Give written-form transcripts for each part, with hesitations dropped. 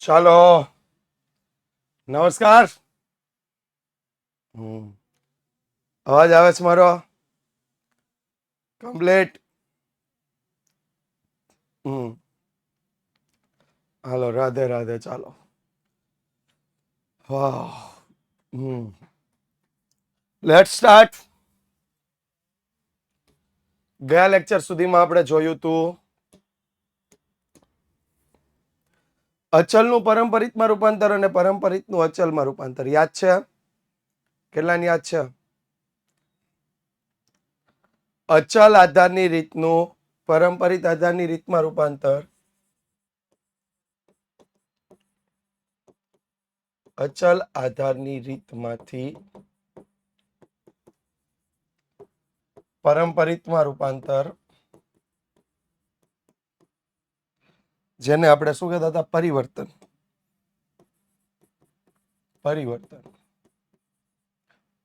ચાલો નમસ્કાર. અવાજ આવે છે મારો કમ્પ્લીટ? હાલો, રાધે રાધે. ચાલો. Late start. ગયા લેક્ચર સુધીમાં આપણે જોયું હતું અચલનું પરંપરિતમાં રૂપાંતર અને પરંપરિતનું અચલમાં રૂપાંતર. યાદ છે? કેટલાને યાદ છે? અચલ આધારની રીતનું પરંપરિત આધારની રીતમાં રૂપાંતર, અચલ આધારની રીતમાંથી પરંપરિતમાં રૂપાંતર, જેને આપણે શું કહેતા હતા? પરિવર્તન.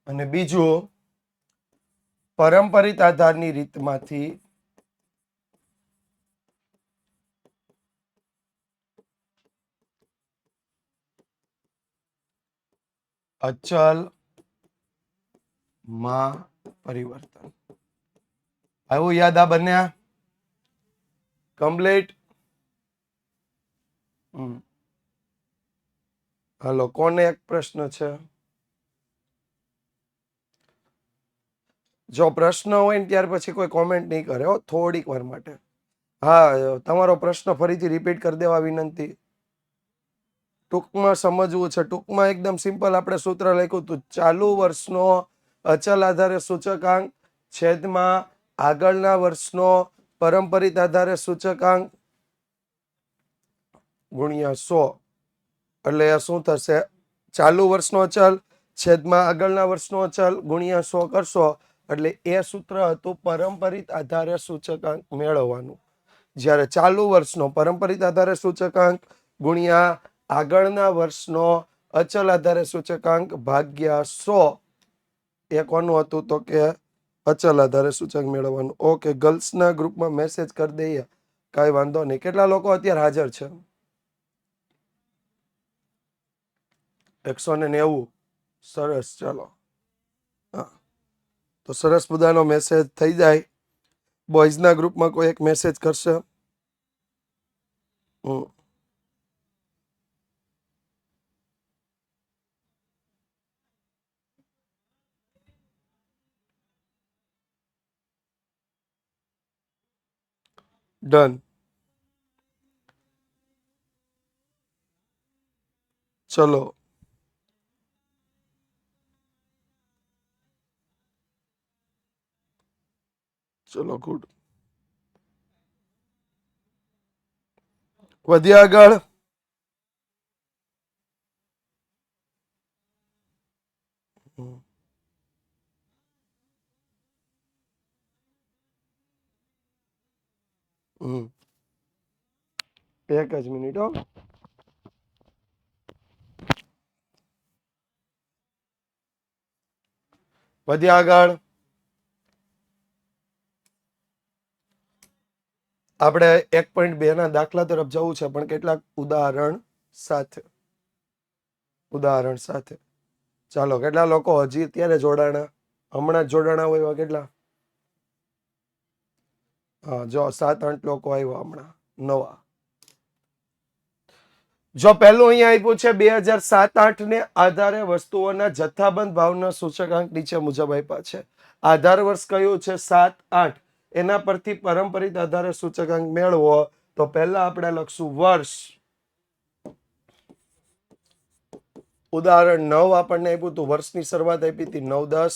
અને બીજું પરંપરિત આધારની રીતમાંથી અચલ માં પરિવર્તન. આવું યાદ આ બન્યા? કમ્પ્લીટ. હાલો, કોને એક પ્રશ્ન છે? જો પ્રશ્ન હોય ને ત્યાર પછી કોઈ કોમેન્ટ નહીં કરે હો, થોડીક વાર માટે. હા, તમારો પ્રશ્ન ફરીથી રિપીટ કરી દેવા વિનંતી. ટૂંકમાં સમજવું છે. ટૂંકમાં એકદમ સિમ્પલ આપણે સૂત્ર લખ્યું હતું. ચાલુ વર્ષનો અચલ આધારે સૂચકાંક છેદમાં આગળના વર્ષનો પરંપરિત આધારે સૂચકાંક ગુણ્યા 100. એટલે શું થશે? ચાલુ વર્ષનો અચલ છેદમાં આગળના વર્ષનો અચલ ગુણ્યા 100 કરશો એટલે એ સૂત્ર હતું પરંપરિત આધારે સૂચકાંક મેળવવાનું. જ્યારે ચાલુ વર્ષનો પરંપરિત આધારે સૂચકાંક ગુણ્યા આગળના વર્ષનો અચલ આધારે સૂચકાંક ભાગ્યા 100 એ કોનું હતું? તો કે અચલ આધારે સૂચકાંક મેળવવાનું. ઓકે, ગર્લ્સના ગ્રુપમાં મેસેજ કરી દઈએ, કાંઈ વાંધો નહીં. કેટલા લોકો અત્યારે હાજર છે? 190. સરસ. ચાલો, હા, તો સરસ બધાનો મેસેજ થઈ જાય. બોયઝના ગ્રુપમાં કોઈ એક મેસેજ કરશે? ડન. ચલો, ચલો, ગુડ. વધ્યા આગળ. એક જ મિનિટ હો. વધ્યા આગળ. આપણે 1.2 ના દાખલા તરફ જવું છે, પણ કેટલાક ઉદાહરણ સાથે. ચાલો, કેટલા લોકો હજી અત્યારે જોડાણા? હમણાં જ જોડાણા હોય એવા કેટલા? હા, જો 7-8 લોકો આવ્યા હમણાં નવા. જો પહેલું અહીંયા આપ્યું છે 2007-8 ને આધારે વસ્તુઓના જથ્થાબંધ ભાવના સૂચકાંક નીચે મુજબ આપ્યા છે. આધાર વર્ષ કયું છે? 7-8. એના પરથી પરંપરિત આધારે સૂચકાંક મેળવો. તો પહેલા આપણે લખશું વર્ષ. ઉદાહરણ 9 આપણને આપ્યું હતું. વર્ષની શરૂઆત આપી હતી 9-10,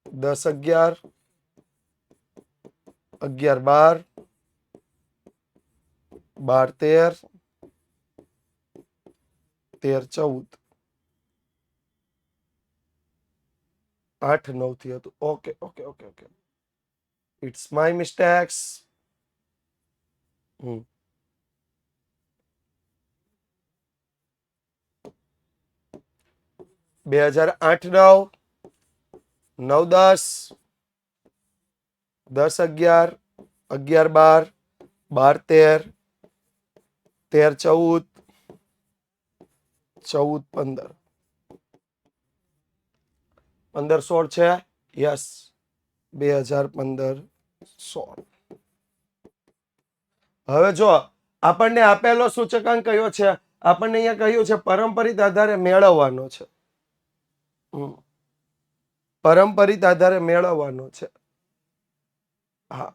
10-11, 11-12, 12-13, 13-14, 8-9 થી હતું. ઓકે. It's my mistakes. 2008-9, 9-10, 10-11, 11-12, 12-13, 13 14 14 15 15 16 છે યસ 2015 16 હવે જો આપણને આપેલો સૂચકાંક કયો છે આપણને અહીંયા કહ્યું છે પરંપરિત આધારે મેળવવાનો છે પરંપરિત આધારે મેળવવાનો છે હા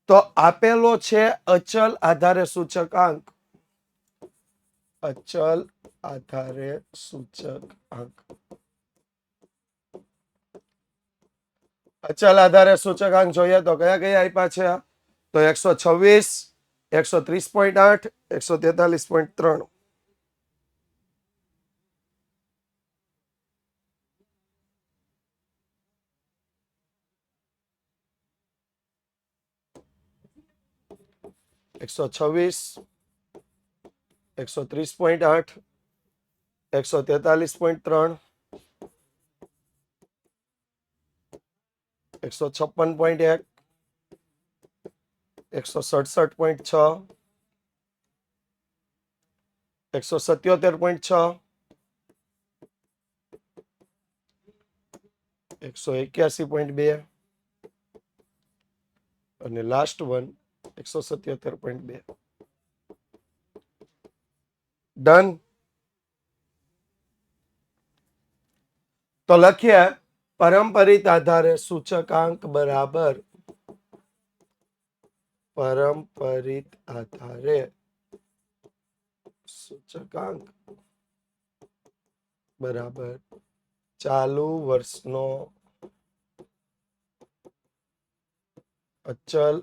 તો આપેલો છે અચલ આધારે સૂચકાંક અચલ આધારે સૂચકાંક અચલ આધારે સૂચકાંક જોઈએ તો કયા કયા આપ્યા છે તો 126 130.8 143.3 126 130.8 143.3 156.1 167.6 177.6 181.2 અને લાસ્ટ વન 177.2 ડન તો લખીએ પરંપરિત આધારે સૂચકાંક બરાબર પરંપરિત આધારે સૂચકાંક બરાબર ચાલુ વર્ષનો અચલ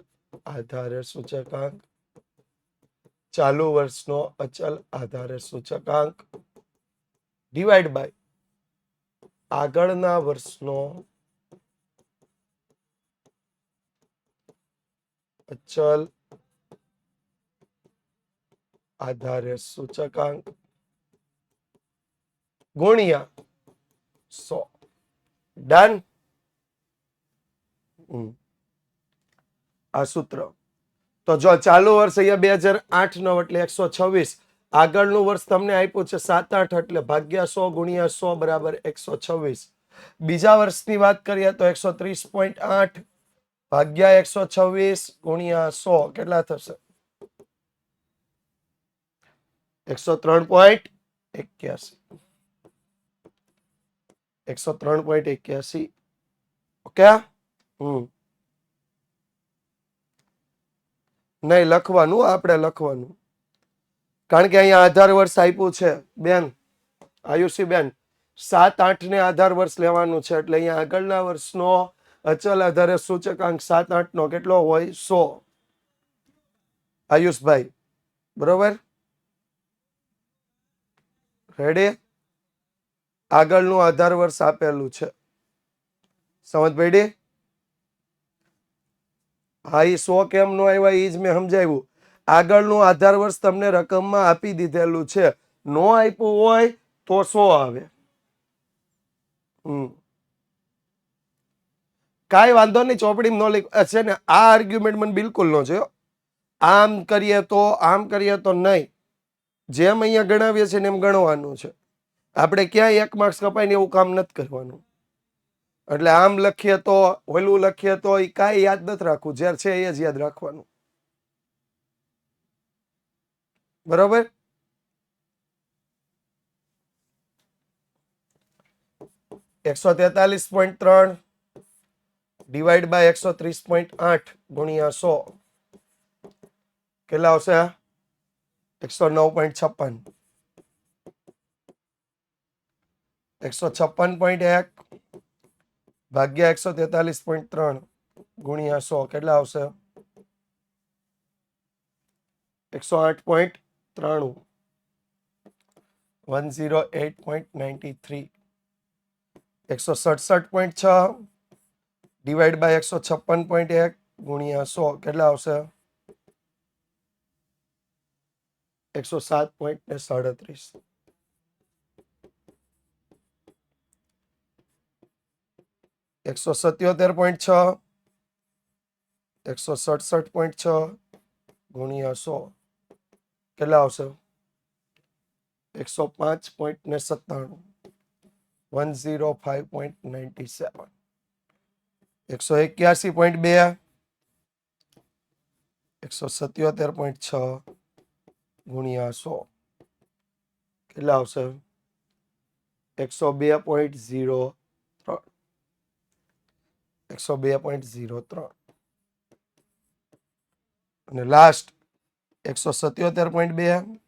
આધારે સૂચકાંક ચાલુ વર્ષનો અચલ આધારે સૂચકાંક ડિવાઈડ બાય આગળના વર્ષનો અચલ આધારે સૂચકાંક ગુણ્યા 100 ડન આ સૂત્ર તો જો ચાલુ વર્ષ અહીંયા 2008 નો એટલે 126 આગળનું વર્ષ તમને આપ્યું છે 7-8 એટલે ભાગ્યા 100 ગુણ્યા 100 બરાબર 126 બીજા વર્ષની વાત કરીએ તો 130.8 ભાગ્યા 126 ગુણ્યા 100 કેટલા થશે 103.81 103.81 ઓકે નહીં લખવાનું આપણે લખવાનું કારણ કે અહીંયા આધાર વર્ષ આપ્યું છે બેન આયુષી બેન 7-8 ને આધાર વર્ષ લેવાનું છે એટલે અહીંયા આગળના વર્ષનો અચલ આધારે સૂચકાંક 7-8 નો કેટલો હોય 100 આયુષભાઈ બરોબર રેડી આગળનું આધાર વર્ષ આપેલું છે સમજ પડી હા એ 100 કેમ નો આવ્યા એ જ મેં સમજાવ્યું આગળનું આધાર વર્ષ તમને રકમમાં આપી દીધેલું છે નો આપ્યું હોય તો 100 આવે કાંઈ વાંધો નહીં ચોપડી નો છે ને આ આર્ગ્યુમેન્ટ મને બિલકુલ નો છે આમ કરીએ તો નહીં જેમ અહીંયા ગણાવીએ છીએ ને એમ ગણવાનું છે આપણે ક્યાંય 1 માર્ક્સ કપાય ને એવું કામ નથી કરવાનું એટલે આમ લખીએ તો ઓલું લખીએ તો એ કાંઈ યાદ નથી રાખવું જ્યારે છે એ જ યાદ રાખવાનું બરોબર 143.3 ડિવાઈડ બાય 130.8 ગુણ્યા 100 કેટલા આવશે 109.56 156.1 ભાગ્યા 143.3 ગુણ્યા 100 કેટલા આવશે 108.93 108.93 167.6 ડિવાઈડ બાય 156.1 ગુણ્યા 100 કેટલા આવશે 107.37 177.6 167.6 ગુણ્યા 100 કેટલા આવશે? 105.97, 105.97, 181.2, 177.6 ગુણ્યા 100 કેટલા આવશે? 102.03, 102.03 અને લાસ્ટ 177.2,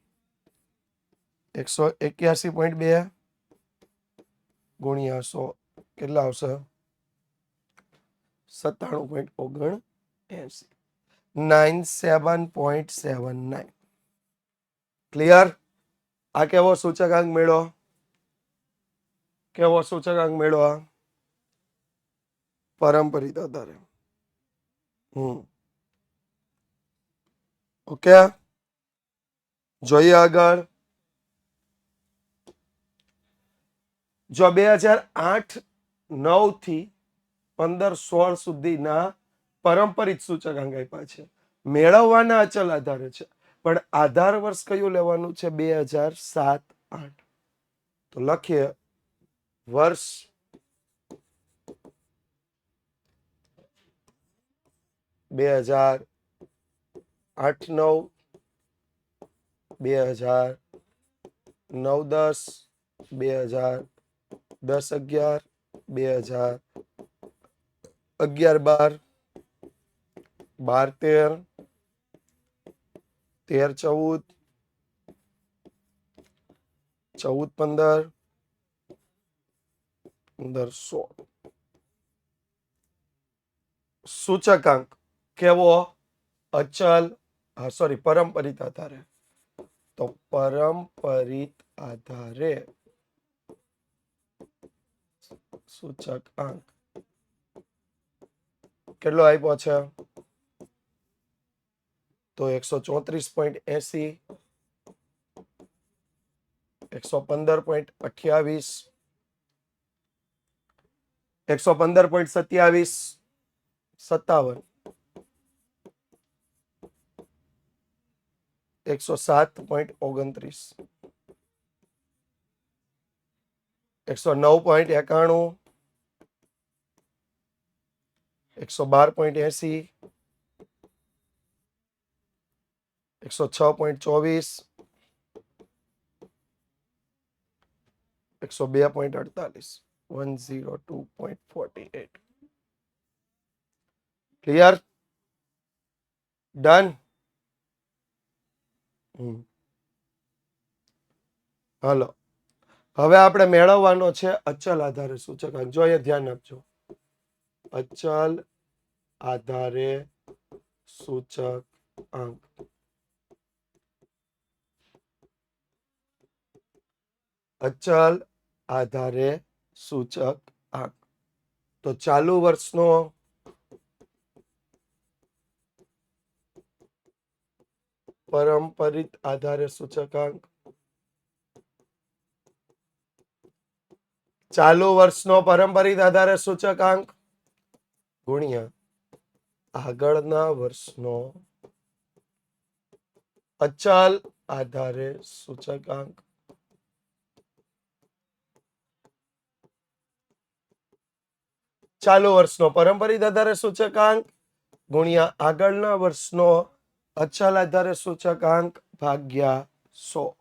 181.2 ગુણ્યા 100 કેટલા આવશે? 97.79, 97.79. ક્લિયર? આ કેવો સૂચકાંક મેળવો? કેવો સૂચકાંક મેળવો? પારંપરિક આધારે. ઓકે, જોઈએ આગળ. જો 2008-9 થી 15-16 સુધીના પારંપરિક સૂચકાંક આપ્યા છે, મેળવવાના અચલ આધારે છે, પણ આધાર વર્ષ કયું લેવાનું છે? 2007-8. તો લખીએ વર્ષ 2008-9, 2009-10, 2010-11, 2011-12, 12-13, 13-14, 14-15, 15-16. સૂચકાંક કેવો? અચલ, પારંપરિક આધારે. તો પારંપરિક આધારે સૂચકાંક કેટલો આપ્યો છે? તો 134.80, 115.28, 115.27, 57, 107.29, 109.91, 112.80, 106.24, 102.48, 102.48. ક્લિયર? ડન? હાલો, હવે આપણે મેળવવાનો છે અચલ આધારે સૂચકાંક. જો એ ધ્યાન આપજો, અચલ આધારે સૂચકાંક. અચલ આધારે સૂચકાંક. તો ચાલુ વર્ષનો પારંપરિક આધારે સૂચકાંક, ચાલુ વર્ષનો પારંપરિક આધારે સૂચકાંક ગુણ્યા આગળના વર્ષનો અચલ આધારે સૂચકાંક ચાલુ વર્ષનો પારંપરિક આધારે સૂચકાંક ગુણ્યા આગળના વર્ષનો અચલ આધારે સૂચકાંક ભાગ્યા 100.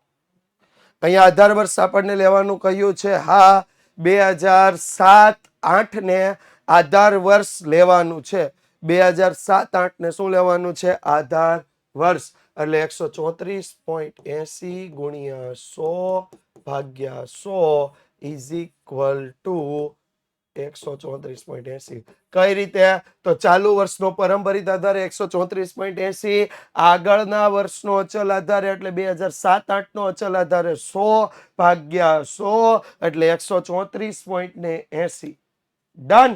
અહીંયા આધાર વર્ષ આપણને લેવાનું કહ્યું છે. હા, 2007-8 ને આધાર વર્ષ લેવાનું છે. 2007-8 ને શું લેવાનું છે? આધાર વર્ષ. એટલે 134.80 ગુણ્યા 100 ભાગ્યા 100 ઇઝ ઇક્વલ ટુ 134.80. કઈ રીતે? તો ચાલુ વર્ષનો પારંપરિક આધારે 134.80, આગળના વર્ષનો અચલ આધારે એટલે 2007-8 નો અચલ આધારે 100 ભાગ્યા 100 એટલે 134.80. ડન?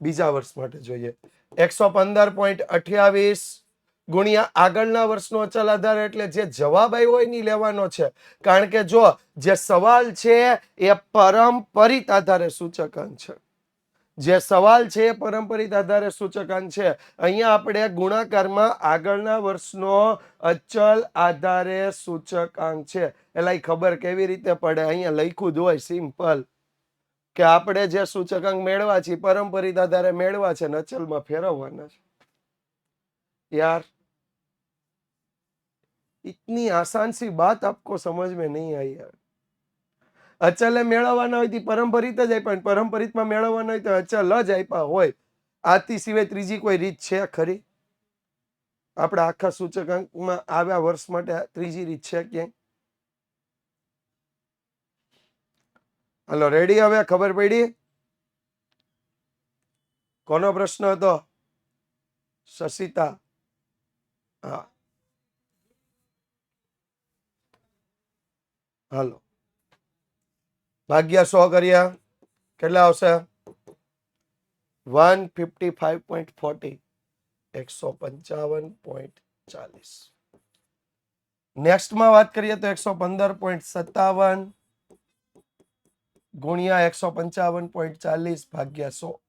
બીજા વર્ષ માટે જોઈએ. 115.28 ગુણ્યા આગળના વર્ષનો અચલ આધાર એટલે જે જવાબ આવ્યો હોય ની લેવાનો છે. કારણ કે જો જે સવાલ છે એ પારંપરિક આધારે સૂચકાંક છે, જે સવાલ છે એ પરંપરિત આધારે સૂચકાંક છે. અહીંયા આપણે ગુણાકારમાં આગળના વર્ષનો અચલ આધારે સૂચકાંક છે. એટલે ખબર કેવી રીતે પડે? અહીંયા લખ્યું જ હોય સિમ્પલ કે આપણે જે સૂચકાંક મેળવા છે પરંપરિત આધારે મેળવા છે ને અચલમાં ફેરવવાના છે. यार इतनी आसान सी बात आपको समझ में नहीं आई यार. અચલે મેળવવાના હોય તે પરંપરિત જ આપ્યા, પરંપરિતમાં મેળવવાના હોય તો અચલ જ આપ્યા હોય. આથી સિવાય ત્રીજી કોઈ રીત છે ખરી? આપણા આખા સૂચકાંકમાં આવ્યા વર્ષ માટે ત્રીજી રીત છે ક્યાંય? હાલો રેડી? હવે ખબર પડી? કોનો પ્રશ્ન હતો? શશિતા. હા હાલો ભાગ્યા 100 કર્યા કેટલા આવશે? 155.40 155.40. નેક્સ્ટમાં વાત કરીએ તો 115.57 ગુણ્યા 155.40 ભાગ્યા 100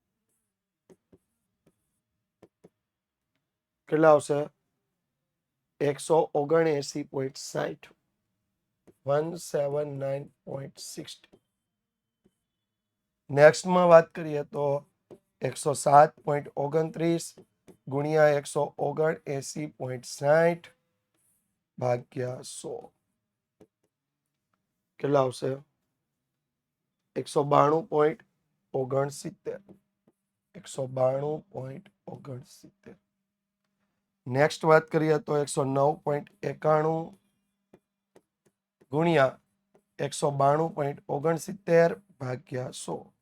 કેટલા આવશે? 179.60 179.60. નેક્સ્ટમાં વાત કરીએ તો 107.29 ગુણ્યા 179.60 ભાગ્યા 100 કેટલા આવશે? 192.69 192.69. નેક્સ્ટ વાત કરીએ તો 109.91 ગુણ્યા 192.69 ભાગ્યા 100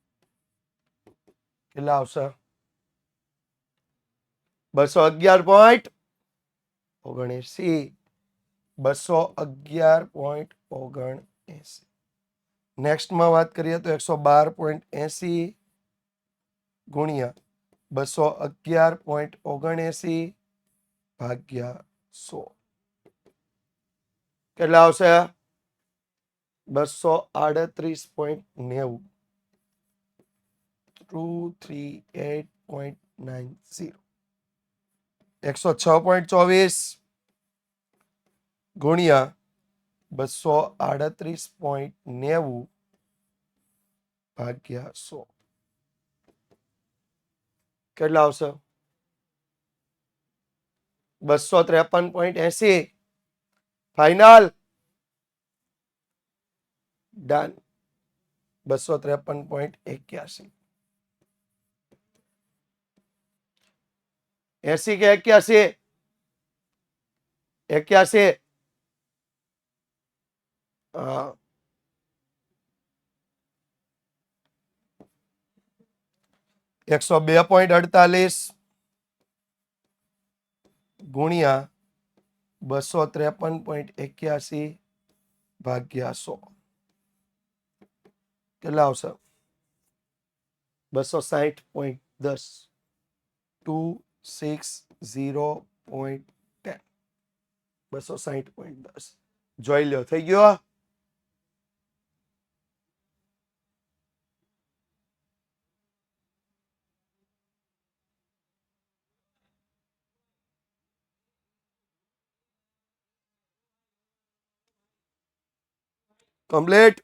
કેટલા આવશે? 211.79 211.79. નેક્સ્ટમાં વાત કરીએ તો 112.80 ગુણ્યા 211.79 ભાગ્યા 100 કેટલા આવશે? 238.90 238.90. 106.24 ગુણ્યા 238.90 ભાગ્યા 100 કેટલા આવશે? 253.80. Final done. 253.81. 80 કે 81? 81. હા 102.48 ગુણ્યા 253.81 ભાગ્યા 100 કેટલા આવશે? 260.10 260.10 260.10 જોઈ લો. થઈ ગયો? કમ્પ્લીટ.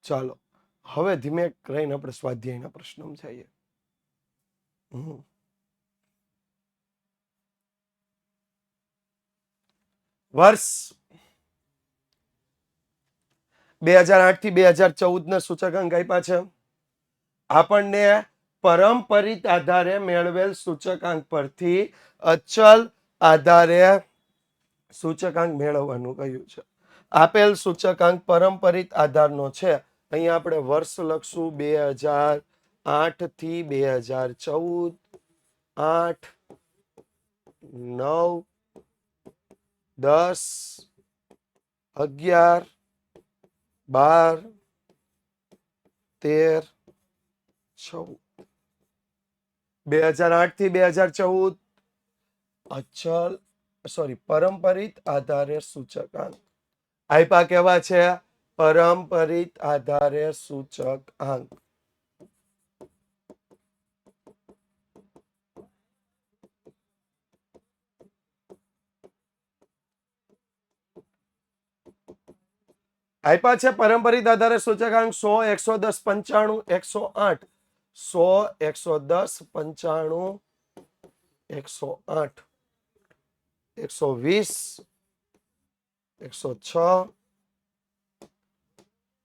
ચાલો હવે ધીમે કરીને આપણે સ્વાધ્યાયના પ્રશ્નો જઈએ. વર્ષ 2008 થી 2014 ના સૂચકાંક આપ્યા છે. આપણને પરંપરિત આધારે મેળવેલ સૂચકાંક પરથી અચલ આધારે સૂચકાંક મેળવવાનું કહ્યું છે. આપેલ સૂચકાંક પરંપરિત આધારનો છે. અહીંયા આપણે વર્ષ લખશું 2008 થી 2014 8 9 10 11 12 13 14 2008 થી 2014 અચલ પરંપરિત આધારે સૂચકાંક આપ્યા કેવા છે? પરંપરિત આધારે સૂચક આંક. આપ્યા છે પરંપરિત આધારે સૂચકાંક 100, 110, 95, 108. 100, 110, 95, 108, 120, 106,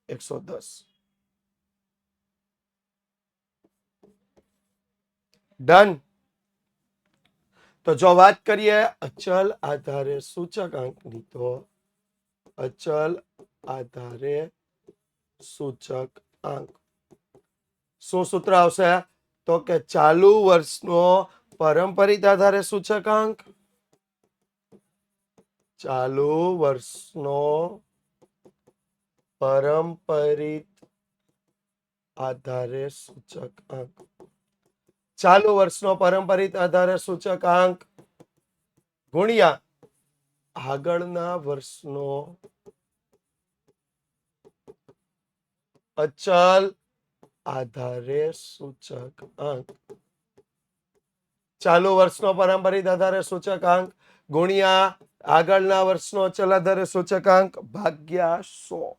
110. ડન. તો જો વાત કરીએ અચલ આધારે સૂચકાંકની, તો અચલ આધારે સૂચકાંક શું સૂત્ર આવશે? તો કે ચાલુ વર્ષનો પરંપરિત આધારે સૂચકાંક, ચાલુ વર્ષનો પરંપરિત આધારે સૂચકાંક, ચાલુ વર્ષનો પરંપરિત આધારે સૂચકાંક ગુણ્યા આગળના વર્ષનો અચલ આધારે સૂચકાંક. ચાલુ વર્ષનો પરંપરિત આધારે સૂચકાંક ગુણ્યા આગળના વર્ષનો અચલ આધારે સૂચકાંક ભાગ્યા 100.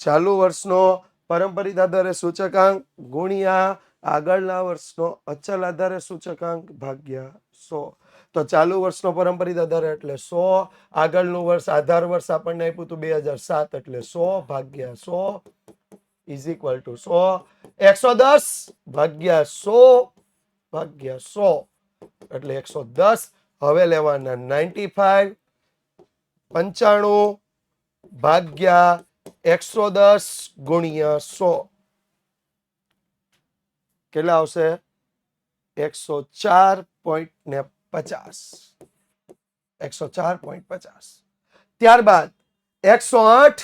ચાલુ વર્ષનો પરંપરિત આધારે સૂચકાંક ગુણ્યા આગળના વર્ષનો અચલ આધારે સૂચકાંક ભાગ્યા 100. તો ચાલુ વર્ષનો પરંપરિત આધાર એટલે 100, આગળનું વર્ષ આધાર વર્ષ આપણને આપ્યું હતું 2007 એટલે 100 ભાગ્યા 100 ઇઝ ઇક્વલ ટુ 100. 110 ભાગ્યા 100 ભાગ્યા 100 એટલે 110. હવે લેવાના 95, 95 ભાગ્યા 110 ગુણ્યા 100 કેટલા આવશે? 104.50. 104.50. ત્યારબાદ 108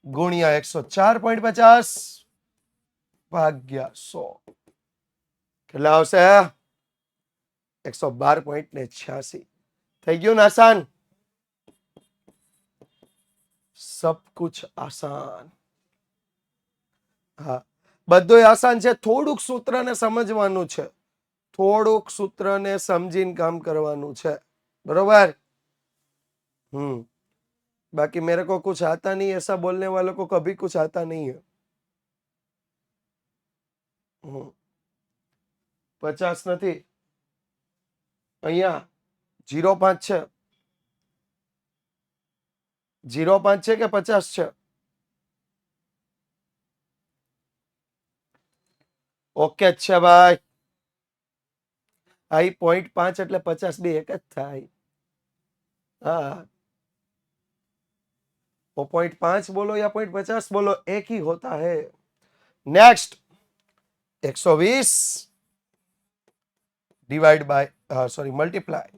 ગુણ્યા 104.50 ભાગ્યા 100 કેટલા આવશે? 112.86. થઈ ગયું ને આસાન? સબ કુછ આસાન. હા, બધું આસાન છે. થોડુંક સૂત્રને સમજવાનું છે, થોડુંક સૂત્રને સમજીને કામ કરવાનું છે. बरोबर? बाकी मेरे को कुछ आता नहीं, ऐसा बोलने वालों को कभी कुछ आता नहीं है. 50 નથી, અહીંયા 0.5 છે. 0.5 છે કે 50 છે? ઓકે જ છે ભાઈ. આ 0.5 એટલે 50 બે એક જ થાય. हाँ, वो 0.5 बोलो या 0.50 बोलो, एक ही होता है. Next 120 divide by sorry multiply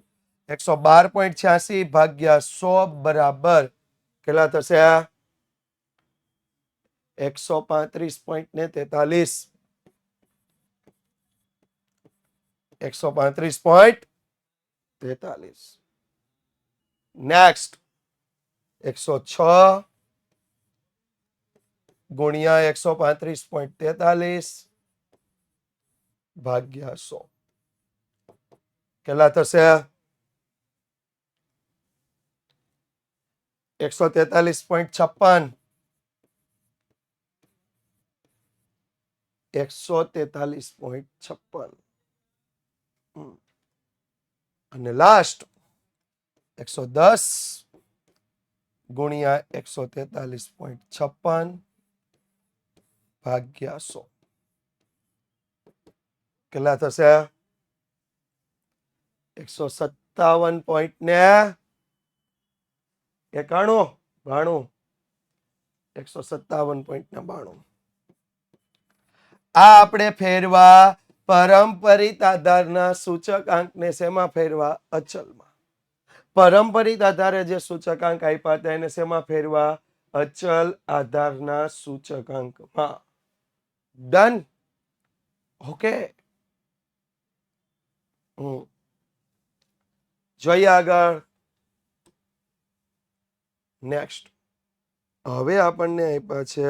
112.86 भाग्या 100 बराबर કેટલા થશે? 135.43. 135.43. नेक्स्ट 106 गुणिया 135.43 भाग्या 100 કેટલા થશે? 143.56. 143.56 અને લાસ્ટ 110 ગુણ્યા 143.56 ભાગ્યા 100 કેટલા થશે? 157.91. 157.92. આ આપણે ફેરવા પરંપરિત આધારના સૂચકાંકને શેમાં ફેરવા? અચલમાં. પરંપરિત આધારે જે સૂચકાંક આપ્યા હતા એને શેમાં ફેરવા? અચલ આધારના સૂચકાંકમાં. ડન? ઓકે. જોઈએ આગળ. નેક્સ્ટ હવે આપણને આપ્યા છે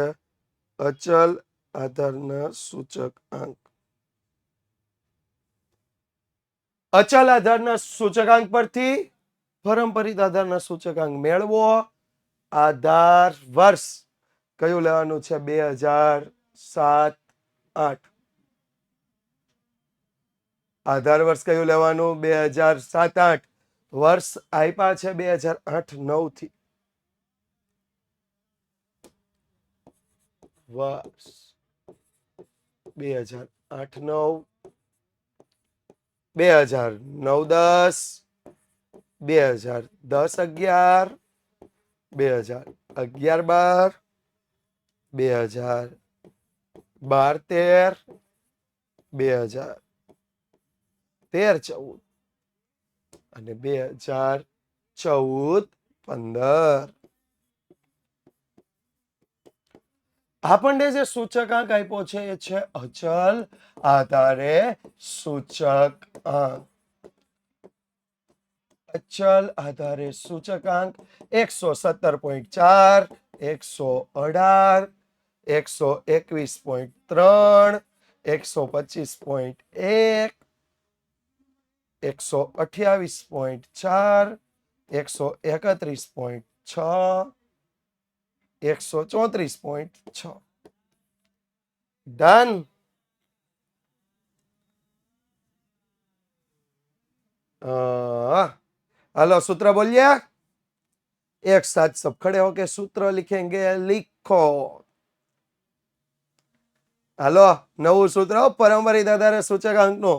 અચલ આધારના સૂચકાંક. અચલ આધારના સૂચકાંક પરથી પારંપરિક આધારના સૂચકાંક મેળવો. આધાર વર્ષ કયું લેવાનું છે? 2007 8. આધાર વર્ષ કયું લેવાનું? 2007 8. વર્ષ આપ્યા છે 2008 9 થી. વર્ષ 2008 9, 2009 10, 2010 11, 2011 12, 2012 13, 2013 14 અને 2014 15. આપણને જે સૂચકાંક આપ્યો છે એ છે અચલ આધારે સૂચકાંક. અચલ આધારે સૂચકાંક 117.4, 118, 121.3, 125.1, 128.4, 131.6, 134.6. ડન. हेलो सूत्र बोलिए. एक साथ सब खड़े होके सूत्र लिखेंगे. लिखो. हेलो नवुं सूत्र पारंपरिक आधारे सूचकांक नो.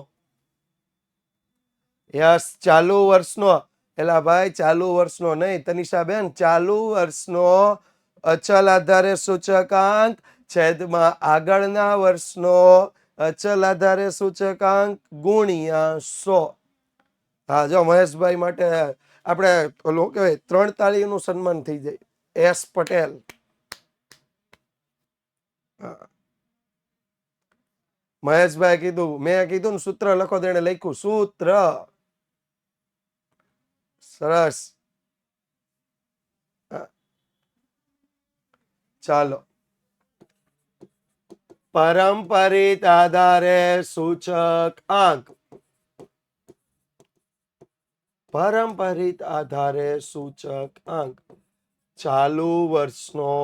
यस चालू वर्षनो. एला भाई चालू वर्षनो नहीं तनिषाबेन, चालू वर्षनो अचल आधारे सूचकांक छेदमां આગળના વર્ષનો અચલ આધારે સૂચકાંક ગુણ્યા 100. હા જો મહેશભાઈ માટે આપણે ઓલું કહેવાય 3 તાળીનું સન્માન થઈ જાય. એસ પટેલ. મહેશભાઈ કીધું, મેં કીધું ને સૂત્ર લખો તો એને લખ્યું સૂત્ર. સરસ. ચાલો પારંપરિક આધારે સૂચકાંક. પારંપરિક આધારે સૂચકાંક ચાલુ વર્ષનો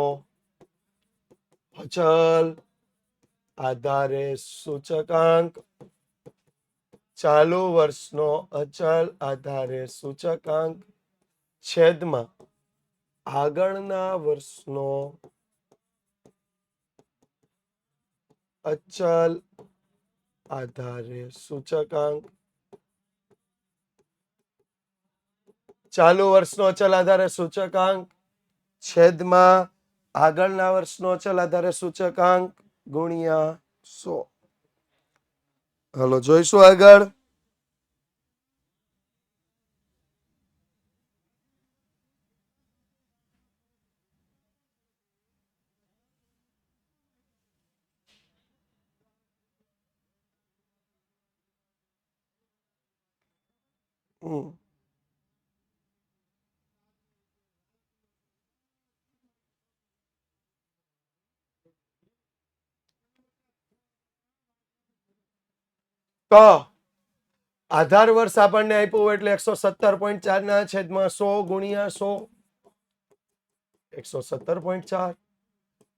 અચલ આધારે સૂચકાંક. ચાલુ વર્ષનો અચલ આધારે સૂચકાંક છેદમાં આગળના વર્ષનો અચલ આધારે સૂચકાંક. ચાલુ વર્ષનો અચલ આધારે સૂચકાંક છેદમાં આગળના વર્ષનો અચલ આધારે સૂચકાંક ગુણ્યા 100. હાલો જોઈશું આગળ. તો આધાર વર્ષ આપણને આપ્યું એટલે 117.4 ના છેદમાં 100 ગુણ્યા 100. 117.4.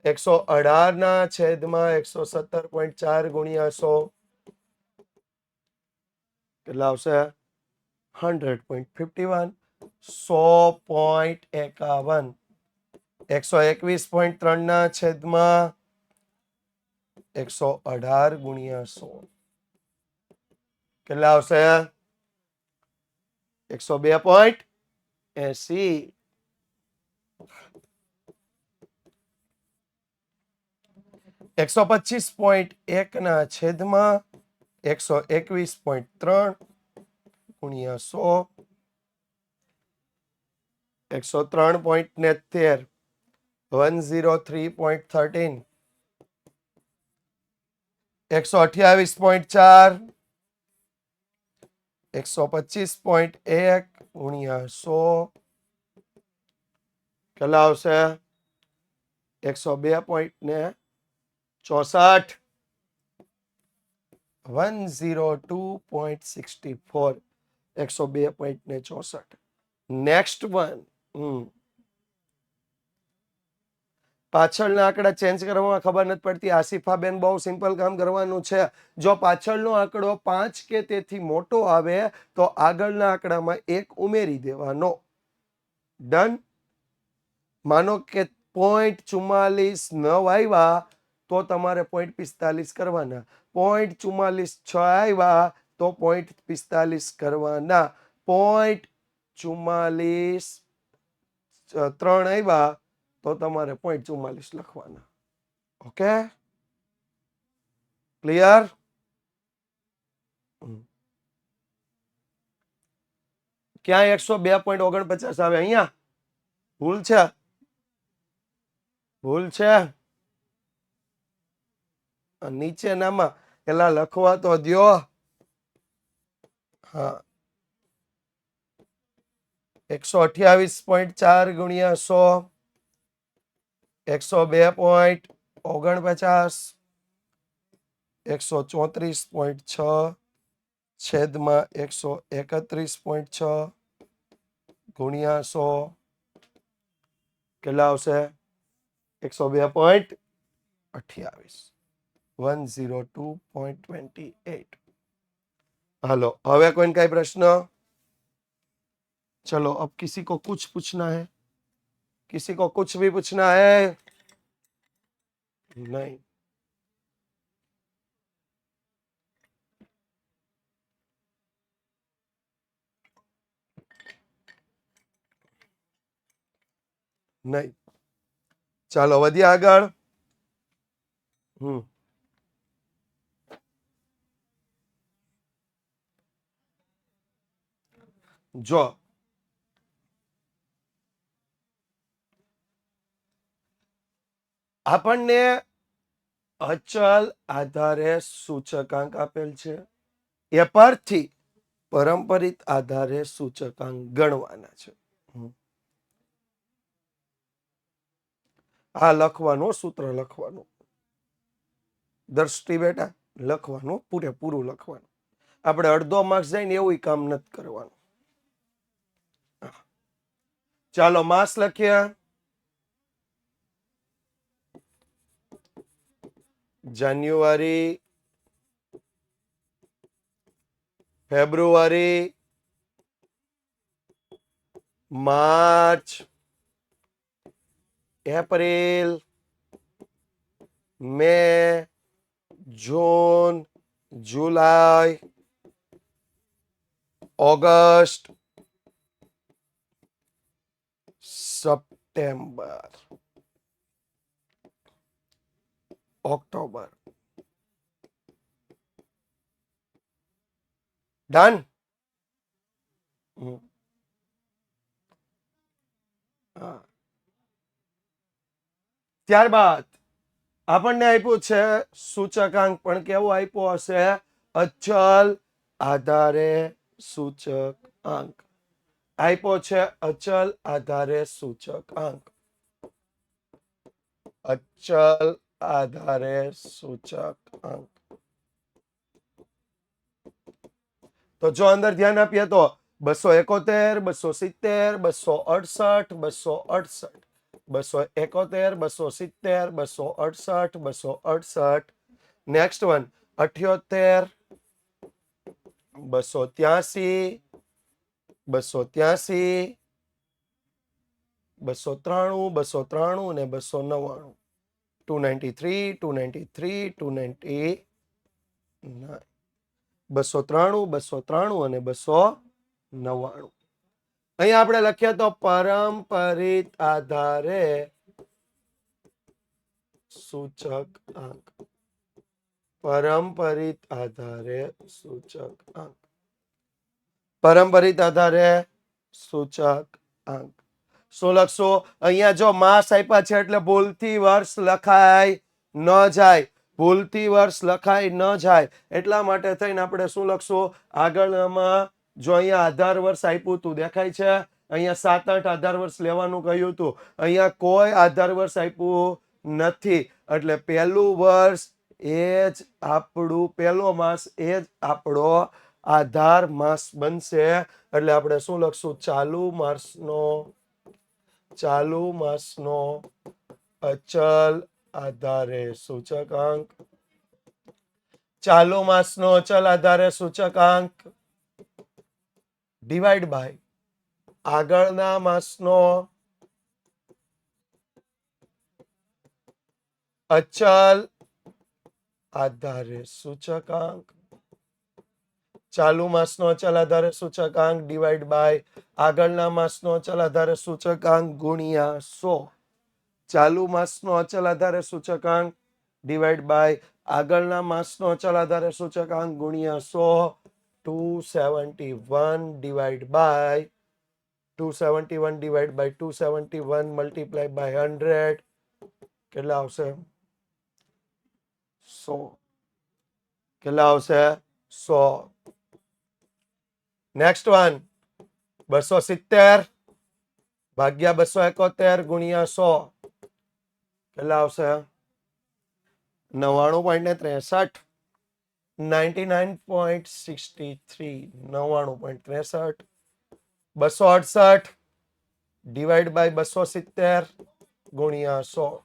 118 ના છેદમાં 117.4 ગુણ્યા 100 કેટલા આવશે? 100.51. 100.51. 121.3 ના છેદમાં 118 ગુણ્યા 100 કેટલા આવશે? 102.80. 125.1 ના છેદમાં 121.3 ગુણ્યા 100 103.73. 103.13. 128.4 125.1 ગુણ્યા 100 કેટલા આવશે 102.64 102.64 102.64 નેક્સ્ટ વન પાછળના આંકડા ચેન્જ કરવામાં ખબર નથી પડતી આસિફાબેન બહુ સિમ્પલ કામ કરવાનું છે જો પાછળનો આંકડો 5 કે તેથી મોટો આવે તો આગળના આંકડામાં 1 ઉમેરી દેવાનો ડન માનો કે 0.44 આવ્યા તો તમારે 0.45 કરવાના 0.44 આવ્યા તો 0.45 કરવાના 0.44 3 આવ્યા તો તમારે 0.44 લખવાના ઓકે ક્લિયર ક્યાં 102.49 આવે અહીંયા ભૂલ છે નીચેનામાં એલા લખવા તો દ્યો હા 128.4 ગુણ્યા 100 102.49 134.6 છેદમાં 131.6 ગુણ્યા 100 કેટલા આવશે 102.28 102.28 हेलो હવે कोई कई प्रश्न चलो अब किसी को कुछ पूछना है किसी को कुछ भी पूछना है नहीं नहीं चलो वधिया આગળ જો આપણને અચલ આધારે સૂચકાંક આપેલ છે એ પરથી પરંપરિત આધારે સૂચકાંક ગણવાના છે આ લખવાનું સૂત્ર લખવાનું દ્રષ્ટિ બેટા લખવાનું પૂરેપૂરું લખવાનું આપણે અડધો માર્ક્સ જાય ને એવું કામ નથી કરવાનું ચાલો માસ લખીએ જાન્યુઆરી ફેબ્રુઆરી માર્ચ એપ્રિલ મે જૂન जुलाई ऑगस्ट सितंबर अक्टूबर डन ત્યારબાદ આપણને આપ્યું છે સૂચકાંક પણ કેવો આપ્યો હશે અચલ આધારે સૂચકાંક આપ્યો છે અચલ આધારે સૂચકાંક અચલ આધારે સૂચકાંક તો જો અંદર ધ્યાન આપીએ તો 271 270 268 268 271 270 268 268 नेक्स्ट वन 78 283 283 293 293 ને 299 293 293 299 293 293 અને 299 અહીં આપણે લખ્યા તો પરંપરિત આધારે સૂચકાંક પરંપરિત આધારે સૂચકાંક પરંપરિત આધારે સૂચકાંક શું લખશો અહીંયા જો માસ આપ્યા છે એટલે ભૂલથી વર્ષ લખાય ન જાય ભૂલથી વર્ષ લખાય ન જાય એટલા માટે થઈને આપણે શું લખશું આગળમાં જો અહીંયા આધાર વર્ષ આપ્યું તું દેખાય છે અહીંયા 7-8 આધાર વર્ષ લેવાનું કહ્યું હતું, અહીંયા કોઈ આધાર વર્ષ આપ્યું નથી, એટલે પહેલું વર્ષ એ જ આપણું પહેલો માસ એ જ આપણો આધાર માસ બનશે. એટલે આપણે શું લખશું? ચાલુ માસનો અચલ આધારે સૂચકાંક. ચાલુ માસનો અચલ આધારે સૂચકાંક ડિવાઈડ બાય આગળના માસનો અચલ આધારે સૂચકાંક. ચાલુ માસનો અચલ આધારે સૂચકાંક ડિવાઈડ બાય આગળના માસનો અચલ આધારે સૂચકાંક ગુણ્યા 100. ચાલુ માસનો અચલ આધારે સૂચકાંક ડિવાઈડ બાય આગળના માસનો અચલ આધારે સૂચકાંક ગુણ્યા 100. 271 ડિવાઈડ બાય 271 મલ્ટીપ્લાય બાય 100 કેટલા આવશે? 100. કેટલા આવશે? 100. નેક્સ્ટ વન 270 ભાગ્યા 271 ગુણ્યા 100 કેટલા આવશે? 99.63. 99.63 99.63. 268 ડિવાઈડ બાય 270 ગુણ્યા 100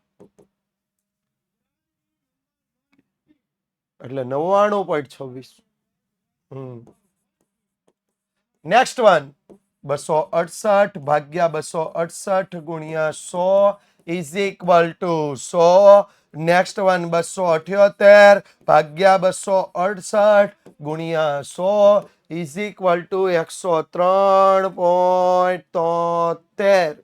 એટલે 99.26. નેક્સ્ટ વન 268 ભાગ્યા 268 ગુણ્યા 100 is equal to 100. Next one 278 ભાગ્યા 268 ગુણ્યા 100 ઇઝ ઇક્વલ ટુ 103.73.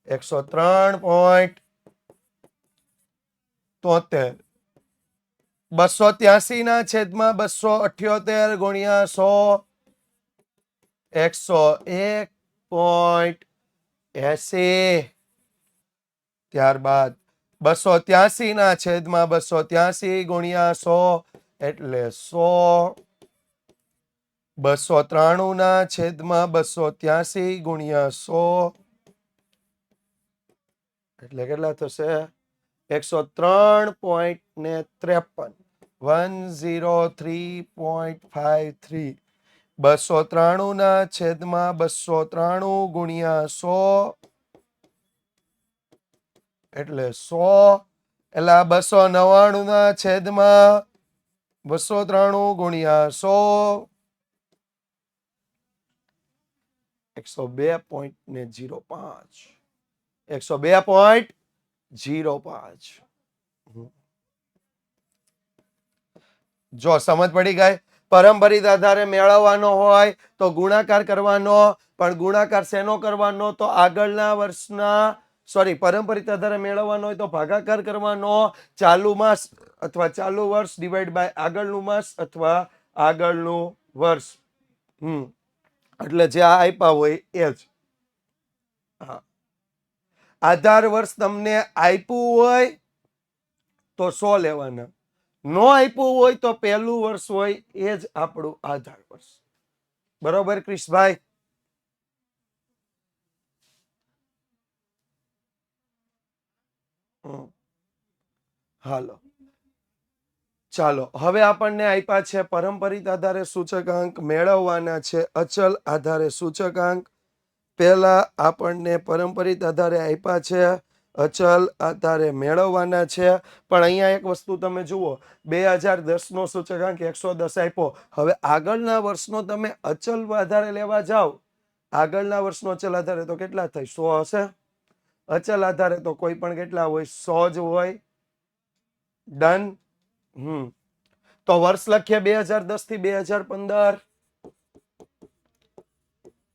103.73. 283 ના છેદમાં 278 ગુણ્યા 100 101.80. ત્યારબાદ 283 ના છેદમાં 283 ગુણ્યા 100 એટલે 100. 293 ના છેદમાં 283 ગુણ્યા 100 એટલે કેટલા થશે? 103.53. 103.53. 293 ના છેદમાં 293 ગુણ્યા 100 એટલે 100. એટલે 299 ના છેદમાં 293 ગુણ્યા 100 102.05. 102.05. જો સમજ પડી ગઈ? પરંપરિત આધારે મેળવવાનો હોય તો ગુણાકાર કરવાનો, પણ ગુણાકાર શેનો કરવાનો? તો આગળના વર્ષના પરંપરિત આધારે મેળવવાનો હોય તો ભાગાકાર કરવાનો. ચાલુ માસ અથવા ચાલુ વર્ષ ડિવાઈડ બાય આગળનું માસ અથવા આગળનું વર્ષ. એટલે જે આ આપ્યા હોય એ જ. હા, આધાર વર્ષ તમને આપ્યું હોય તો 100 લેવાના, નો આપ્યું હોય તો પહેલું વર્ષ હોય એ જ આપણું આધાર વર્ષ. બરોબર ક્રિશભાઈ? હાલો ચાલો હવે આપણને આપ્યા છે પરંપરિત આધારે સૂચકાંક મેળવવાના છે અચલ આધારે સૂચકાંક. પહેલા આપણને પરંપરિત આધારે આપ્યા છે, અચલ આધારે મેળવવાના છે. પણ અહીંયા એક વસ્તુ તમે જુઓ, 2010 નો સૂચકાંક 110 આપ્યો. હવે આગળના વર્ષનો તમે અચલ આધારે લેવા જાઓ, આગળના વર્ષનો અચલ આધારે તો કેટલા થાય? 100 હશે. અચલ આધારે તો કોઈ પણ કેટલા હોય? 100 જ હોય. ડન. તો વર્ષ લખીએ 2010 થી 2015.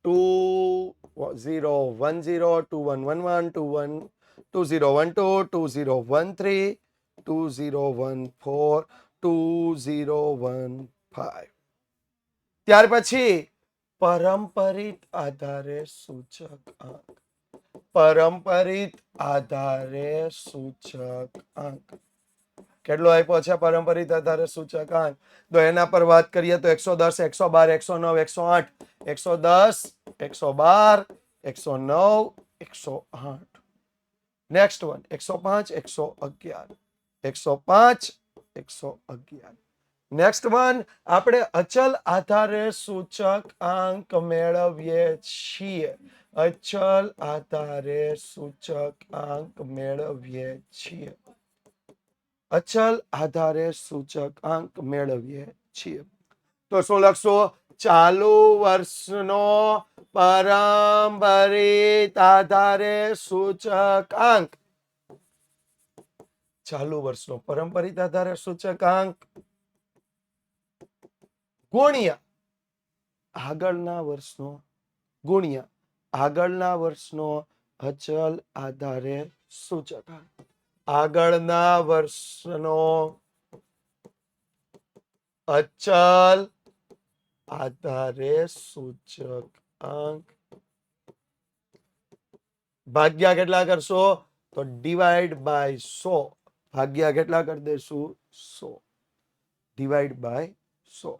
2010 2111 2012 2013 2014 2015. ત્યાર પછી પરંપરિત આધારે સૂચકાંક. પરંપરિત આધારે સૂચકાંક કેટલો આપ્યો છે પરંપરિત આધારે સૂચકાંક? તો એના પર વાત કરીએ તો 110, 112, 109, 108, 110, 112, 109, 108. Next one 105, 111, 105, 111. નેક્સ્ટ વન આપણે અચલ આધારે સૂચકાંક મેળવીએ છીએ. અચલ આધારે સૂચકાંક મેળવીએ છીએ. અચલ આધારે સૂચકાંક મેળવીએ છીએ. તો શું લખશો? ચાલુ વર્ષનો પરંપરિત આધારે સૂચકાંક. ચાલુ વર્ષનો પરંપરિત આધારે સૂચકાંક ગુણ્યા આગળના વર્ષનો ગુણ્યા આગળના વર્ષનો અચલ આધારે સૂચકાંક. આગળના વર્ષનો અચલ આધારે સૂચકાંક ભાગ્યા કેટલા કરશો? તો ડિવાઈડ બાય 100. ભાગ્યા કેટલા કરી દેશું? 100. Divide by 100.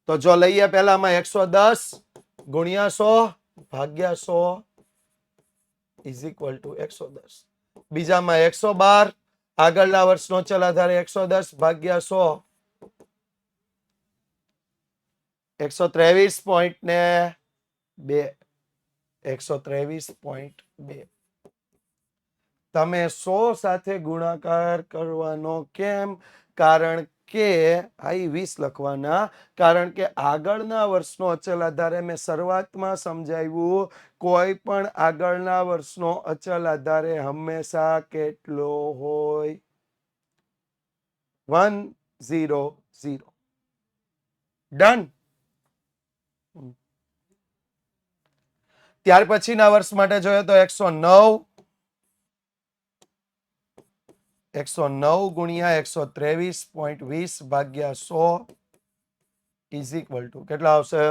તો જો લઈએ પહેલામાં 110 ગુણ્યા 100 ભાગ્યા 100 ઇઝ ઇક્વલ ટુ 110. બીજામાં 112 આગળના વર્ષનો અચલ આધારે 110 ભાગ્યા 100 123.2. 123.2. તમે 100 સાથે ગુણાકાર કરવાનો કેમ? કારણ કે અહીં 20 લખવાના. કારણ કે આગળના વર્ષનો અચલ આધારે મેં શરૂઆતમાં સમજાવ્યું, કોઈ પણ આગળના વર્ષનો અચલ આધારે હંમેશા કેટલો હોય? 100. ડન. ત્યાર પછીના વર્ષ માટે જોઈએ તો 109 ગુણ્યા 123.20 ભાગ્યા 100 ઇઝ ઇક્વલ ટુ કેટલા આવશે?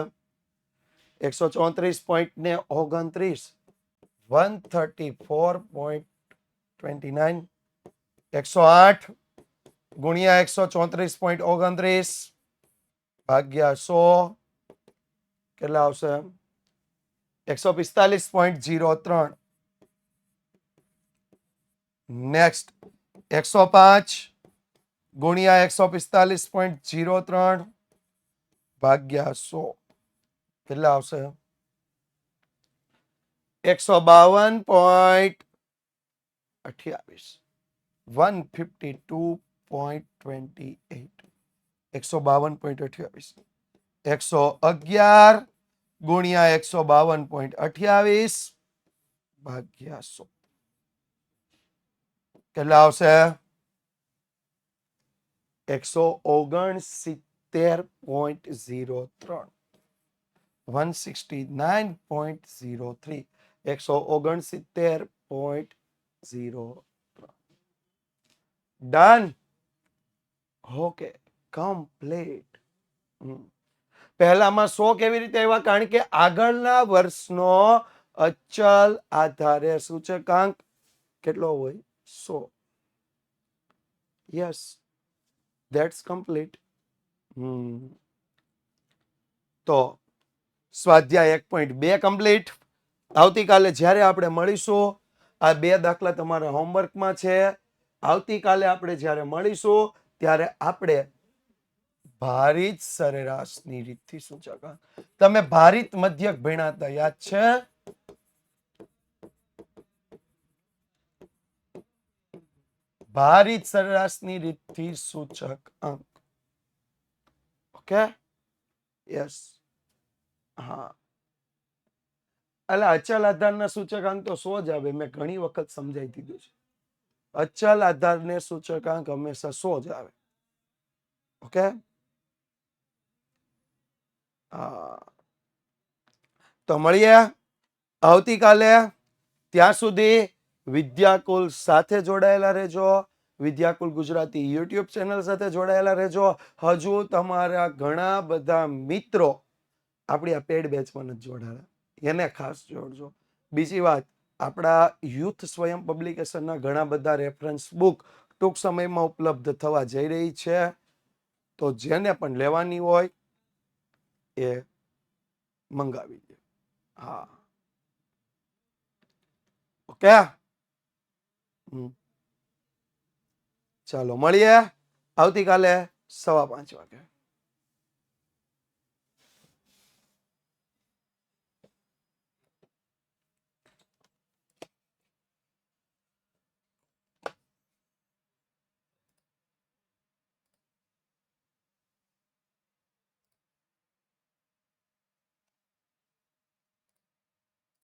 134.29. 134.29. 108 ગુણ્યા 134.29 ભાગ્યા 100 કેટલા આવશે? 145.03. નેક્સ્ટ 105 ગુણ્યા 145.03 ભાગ્યા 100 કેટલા આવશે? 152.28. 152.28. 152.28. 111 ગુણ્યા 152.28 ભાગ્યા 100 કેટલા આવશે? 169.03. 169.03. 169.03. ડન. Okay, complete. પહેલામાં 100 કેવી રીતે આવ્યા? કારણ કે આગળના વર્ષનો અચલ આધારે સૂચકાંક કેટલો હોય? 100. Yes, that's complete. તો સ્વાધ્યાય 1.2 કમ્પ્લીટ. આવતીકાલે જ્યારે આપણે મળીશું, આ 2 દાખલા તમારા હોમવર્કમાં છે. આવતીકાલે આપણે જ્યારે મળીશું ત્યારે આપણે ભારિત સરેરાશની રીતથી સૂચકાંક. તમે ભારિત મધ્યક ભણ્યા હતા, યાદ છે? ભારિત સરેરાશની રીતથી સૂચકાંક. Okay, yes. હા, એટલે અચલ આધારના સૂચકાંક તો 100 જ આવે. મેં ઘણી વખત સમજાવી દીધું છે. અચલ આધારને સૂચકાંક હંમેશા 100 જ આવે. ઓકે, તો મળીએ આવતીકાલે. ત્યાં સુધી વિદ્યાકુલ સાથે જોડાયેલા રહેજો. વિદ્યાકુલ ગુજરાતી યુટ્યુબ ચેનલ સાથે જોડાયેલા રહેજો. હજુ તમારા ઘણા બધા મિત્રો આપણી આ પેડ બેચમાં નથી જોડાયેલા, એને ખાસ જોડજો. બીજી વાત, આપણા યુથ સ્વયં પબ્લિકેશનના ઘણા બધા રેફરન્સ બુક ટૂંક સમયમાં ઉપલબ્ધ થવા જઈ રહી છે. તો જેને પણ લેવાની હોય એ મંગાવી લે. હા, ઓકે. ચાલો મળીએ આવતીકાલે 5:15 વાગે.